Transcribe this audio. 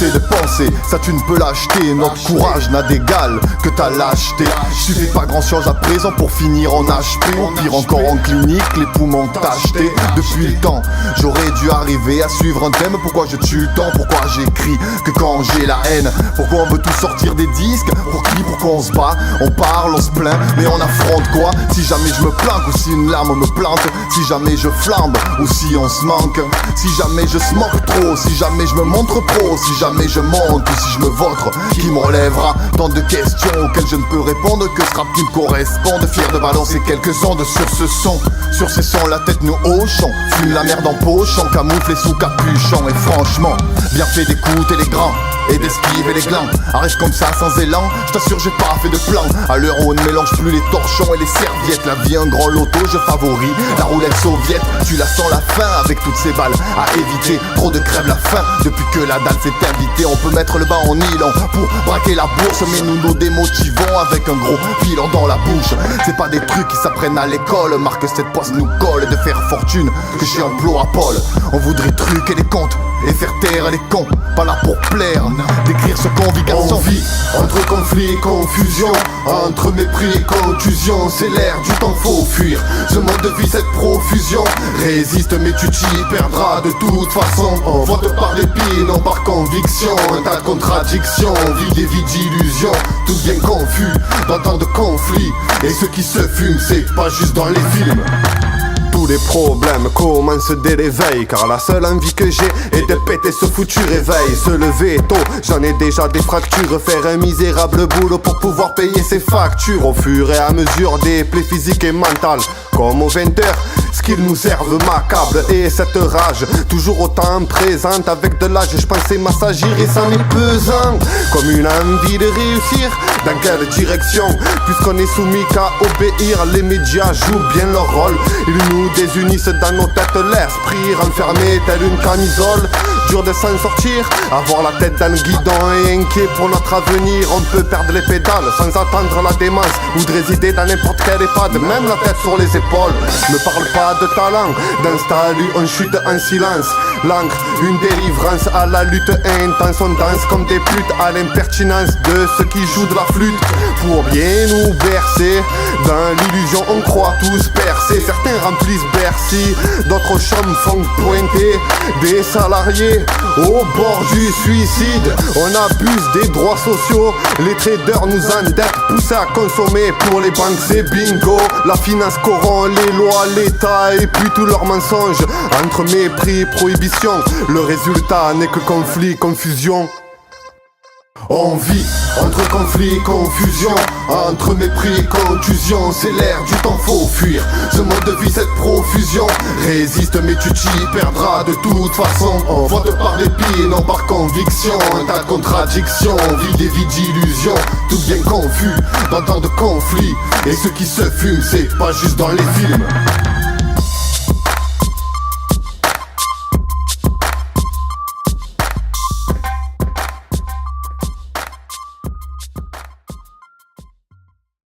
liberté de penser, ça tu ne peux l'acheter. Notre courage n'a d'égal que ta lâcheté. Suffit pas grand chose à présent pour finir en HP. Ou pire encore en clinique, les poumons tachetés. Depuis le temps, j'aurais dû arriver à suivre un thème. Pourquoi je tue le temps, pourquoi j'écris que quand j'ai la haine. Pourquoi on veut tous sortir des disques, pour qui, pourquoi on se bat. On parle, on se plaint, mais on affronte quoi? Si jamais je me planque ou si une lame me plante. Si jamais je flambe ou si on se manque. Si jamais je se moque trop, si jamais je me montre pro. Si jamais je monte ou si je me vautre. Qui me relèvera tant de questions auxquelles je ne peux répondre que ce rap qui me corresponde. Fier de balancer quelques ondes sur ce son. Sur ces sons la tête nous hochons. Fume la merde en pochon, camouflé sous capuchon. Et franchement, bien fait d'écouter les grands et d'esquiver les glands. Arrive comme ça sans élan, je t'assure j'ai pas fait de plan. À l'heure où on ne mélange plus les torchons et les serviettes. La vie un grand loto, je favorise la roulette soviète. Tu la sens la fin avec toutes ces balles à éviter. Trop de crève la faim depuis que la dalle s'est invitée. On peut mettre le bas en nylon pour braquer la bourse, mais nous démotivons avec un gros pilon dans la bouche. C'est pas des trucs qui s'apprennent à l'école. Marque cette poisse nous colle de faire fortune que chez Emploi Paul. On voudrait truquer les comptes et faire taire les cons, pas là pour plaire, d'écrire ce qu'on vit garçon. On vit entre conflit et confusion, entre mépris et contusion. C'est l'air du temps, faut fuir ce mode de vie, cette profusion. Résiste mais tu t'y perdras de toute façon. On vote par dépit, non par conviction. Un tas de contradictions, on vit des vies d'illusions. Tout bien confus dans tant de conflits. Et ce qui se fume, c'est pas juste dans les films. Tous les problèmes commencent dès l'éveil, car la seule envie que j'ai est de péter ce foutu réveil. Se lever tôt, j'en ai déjà des fractures. Faire un misérable boulot pour pouvoir payer ses factures. Au fur et à mesure des plaies physiques et mentales. Comme aux 20h, ce qu'ils nous servent macabre. Et cette rage, toujours autant présente. Avec de l'âge, je pensais m'assagir et ça m'est pesant. Comme une envie de réussir, dans quelle direction? Puisqu'on est soumis qu'à obéir, les médias jouent bien leur rôle. Ils nous désunissent dans nos têtes, l'esprit renfermé tel une camisole. Dur de s'en sortir, avoir la tête dans le guidon et inquiet pour notre avenir. On peut perdre les pédales sans attendre la démence, ou de résider dans n'importe quel EHPAD, même la tête sur les épaules. Ne parle pas de talent, d'installer on chute en silence. L'encre, une délivrance à la lutte intense. On danse comme des putes à l'impertinence de ceux qui jouent de la flûte. Pour bien nous bercer, dans l'illusion on croit tous percer. Certains remplissent Bercy, d'autres chambres font pointer des salariés au bord du suicide. On abuse des droits sociaux, les traders nous endettent, poussés à consommer. Pour les banques c'est bingo, la finance corrompt les lois, l'État et puis tous leurs mensonges. Entre mépris et prohibition, le résultat n'est que conflit, confusion. On vit entre conflit et confusion, entre mépris et contusion. C'est l'air du temps, faut fuir ce mode de vie, cette profusion. Résiste mais tu t'y perdras de toute façon. On vote par dépit et non par conviction. Un tas de contradictions, on vit des vies d'illusions. Tout bien confus dans tant de conflits. Et ce qui se fume, c'est pas juste dans les films.